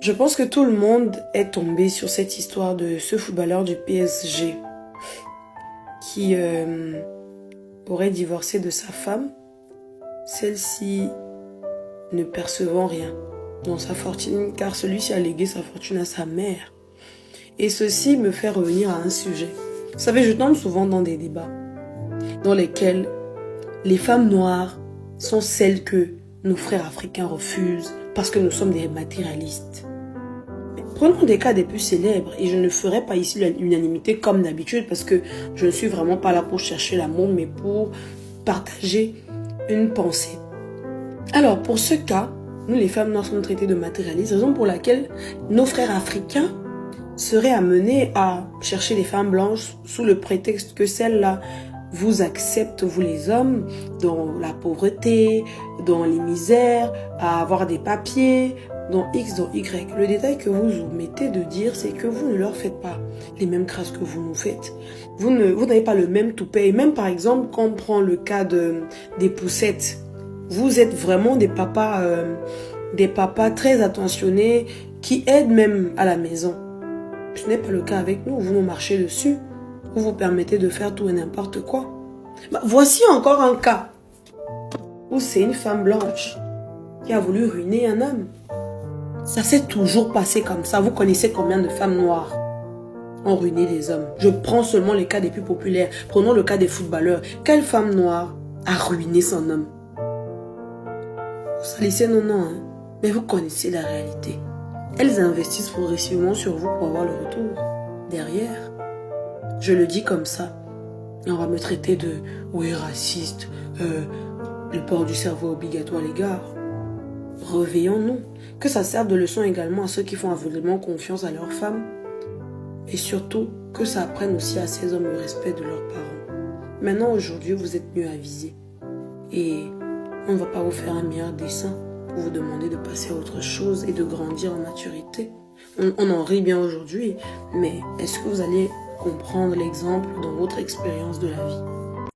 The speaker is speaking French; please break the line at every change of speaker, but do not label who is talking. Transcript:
Je pense que tout le monde est tombé sur cette histoire de ce footballeur du PSG qui aurait divorcé de sa femme, celle-ci ne percevant rien dans sa fortune, car celui-ci a légué sa fortune à sa mère. Et ceci me fait revenir à un sujet. Vous savez, je tombe souvent dans des débats dans lesquels les femmes noires sont celles que nos frères africains refusent parce que nous sommes des matérialistes. Mais prenons des cas des plus célèbres, et je ne ferai pas ici l'unanimité comme d'habitude parce que je ne suis vraiment pas là pour chercher l'amour, mais pour partager une pensée. Alors, pour ce cas, nous les femmes noires sommes traitées de matérialistes, raison pour laquelle nos frères africains seraient amenés à chercher les femmes blanches sous le prétexte que celles-là vous acceptent, vous les hommes, dans la pauvreté, dans les misères, à avoir des papiers, dans X, dans Y. Le détail que vous omettez de dire, c'est que vous ne leur faites pas les mêmes crasses que vous nous faites. Vous n'avez pas le même toupet. Et même par exemple, quand on prend le cas des poussettes, vous êtes vraiment des papas très attentionnés qui aident même à la maison. Ce n'est pas le cas avec nous. Vous nous marchez dessus. Vous vous permettez de faire tout et n'importe quoi. Voici encore un cas où c'est une femme blanche qui a voulu ruiner un homme. Ça s'est toujours passé comme ça. Vous connaissez combien de femmes noires ont ruiné les hommes? Je prends seulement les cas des plus populaires. Prenons le cas des footballeurs. Quelle femme noire a ruiné son homme? Vous salissez non, hein? Mais vous connaissez la réalité. Elles investissent progressivement sur vous pour avoir le retour derrière. Je le dis comme ça. Et on va me traiter de oui, raciste, le port du cerveau obligatoire, les gars. Réveillons-nous. Que ça serve de leçon également à ceux qui font aveuglément confiance à leurs femmes. Et surtout, que ça apprenne aussi à ces hommes le respect de leurs parents. Maintenant, aujourd'hui, vous êtes mieux avisés. Et on ne va pas vous faire un meilleur dessin pour vous demander de passer à autre chose et de grandir en maturité. On en rit bien aujourd'hui, mais est-ce que vous allez comprendre l'exemple dans votre expérience de la vie?